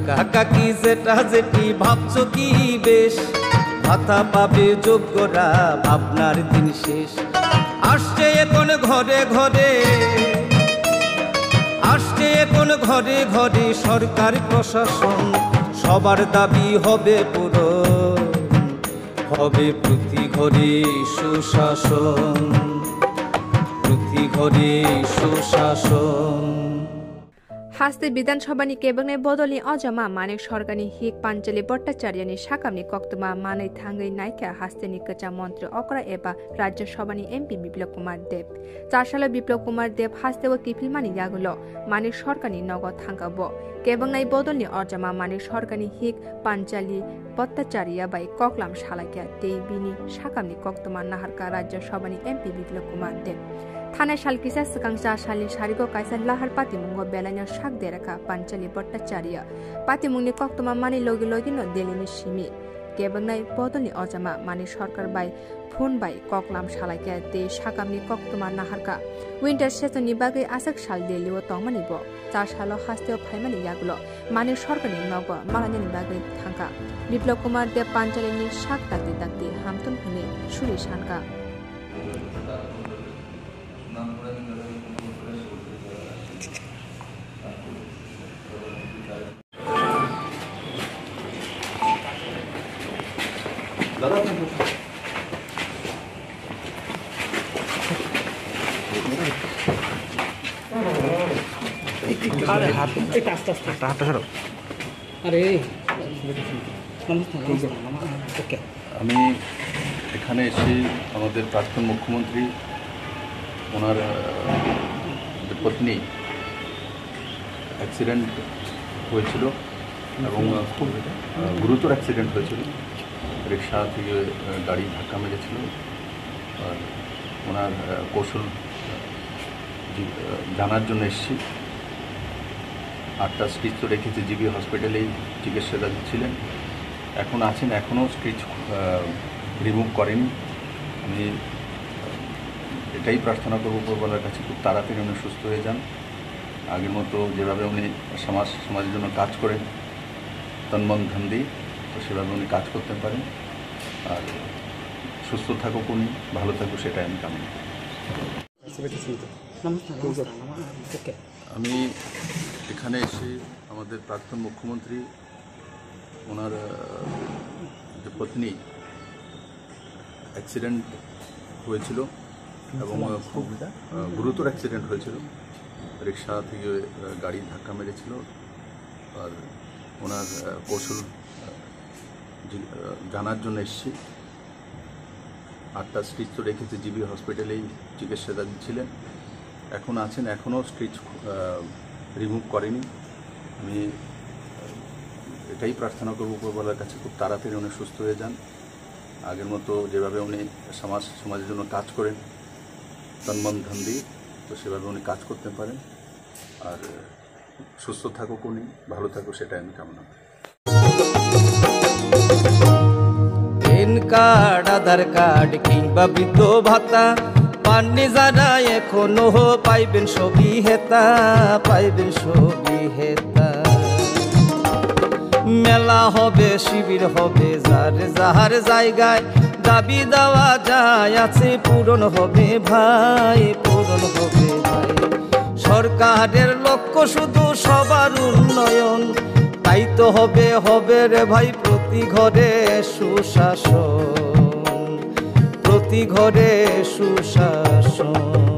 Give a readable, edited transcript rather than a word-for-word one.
কাকা কাকি যেটা যেটি ভাবছো কি বেশ, ভাতা পাবে যোগ্যরা ভাবনার দিন শেষ। আসছে এখন ঘরে ঘরে, আসছে এখন ঘরে ঘরে সরকার প্রশাসন, সবার দাবি হবে পূরণ, হবে প্রতি ঘরে সুশাসন, প্রতি ঘরে সুশাসন। हास्ते विधानसभानि केबंगने बदलनि अजमा मानिक सरकारनि हिक पाञ्चली भट्टाचार्यनि साकामनि कक्तमा मानै थांगै नायका हास्तेनि कचा मन्त्री अकरा एबा राज्य सभानि एमपी बिप्लव कुमार देव। 4 साले बिप्लव कुमार देव हास्तेव किफिलमानि यागुलो मानिक सरकारनि नगद थांगाबो केबंगनाय बदलनि अजमा मानिक सरकारनि हिक पाञ्चली भट्टाचार्य बाय कक्लाम सालाक्या देबिनि साकामनि कक्तमा नाहारका राज्य सभानि एमपी बिप्लव कुमार देव। थानाय सालकिसा सिकांसा सालनि सारिगो कायसा लाहार पातिमुंगो बेलायनो साक देराखा पाञ्चली भट्टाचार्य पातिमुंगनि कक्तमा मानि लगे लगेनो देलिनि सिमी केबंगनाय बदलनि अजमा मानि सरकार बाय फोन बाय कक्लाम सालायका दे साकामनि कक्तमा नाहारका विन्टार सेसननि बागै आसाक साल देलिओ तंमानिबो 4 साल हास्तेव फाइमानि यागुलो मानि सरकारनि नग मालानि बागै थांका बिप्लव कुमार देव पाञ्चलीनि साक दाक्ति दाक्ति हामतुन हुने सुरि सानका अरे हाथ ছাড়ো। আরে আমি এখানে এসে আমাদের প্রাক্তন মুখ্যমন্ত্রী ওনার পত্নী অ্যাক্সিডেন্ট হয়েছিল এবং খুব গুরুতর অ্যাক্সিডেন্ট হয়েছিল, রিক্সা থেকে গাড়ি ধাক্কা মেরেছিল। আর ওনার কৌশল জানার জন্য এসেছি। 8টা স্টিচ তো রেখেছে, জিবি হসপিটালেই চিকিৎসা দিচ্ছিলেন, এখন আছেন, এখনও স্টিচ রিমুভ করেনি। আমি এটাই প্রার্থনা করব উপরওয়ালার কাছে খুব তাড়াতাড়ি উনি সুস্থ হয়ে যান। আগের মতো যেভাবে উনি সমাজের জন্য কাজ করেন তন্মন ধন দিয়ে, তো সেভাবে উনি কাজ করতে পারেন। আর সুস্থ থাকুক উনি, ভালো থাকুক, সেটাই আমি কামনা করি। আমি এখানে এসে আমাদের প্রাক্তন মুখ্যমন্ত্রী ওনার পত্নী অ্যাক্সিডেন্ট হয়েছিল এবং খুব গুরুতর অ্যাক্সিডেন্ট হয়েছিল, রিক্সা থেকে গাড়ি ধাক্কা মেরেছিল। আর ওনার কৌশল জানার জন্য এসেছি। 8টা স্টিচ তো রেখেছে, জিবি হসপিটালেই চিকিৎসা দিচ্ছিলেন, এখন আছেন, এখনও স্টিচ রিমুভ করেনি। আমি এটাই প্রার্থনা করব উপরওয়ালার কাছে খুব তাড়াতাড়ি উনি সুস্থ হয়ে যান। আগের মতো যেভাবে উনি সমাজের জন্য কাজ করেন তন্মন ধন দিয়ে, তো সেভাবে উনি কাজ করতে পারেন। আর সুস্থ থাকুক উনি, ভালো থাকুক, সেটাই আমি কামনা করি। পেন কার্ড, আধার কার্ড কিংবা বৃদ্ধ ভাতা পাননি যারা এখনো পাইবেন সবই হেতা, পাইবেন সবই হেতা। মেলা হবে, শিবির হবে, যার যাহার জায়গায় দাবি দেওয়া যায় আছে, পূরণ হবে ভাই, পূরণ হবে ভাই। সরকারের লক্ষ্য শুধু সবার উন্নয়ন, তাই তো হবে হবে রে ভাই প্রতি ঘরে সুশাসন, প্রতি ঘরে সুশাসন।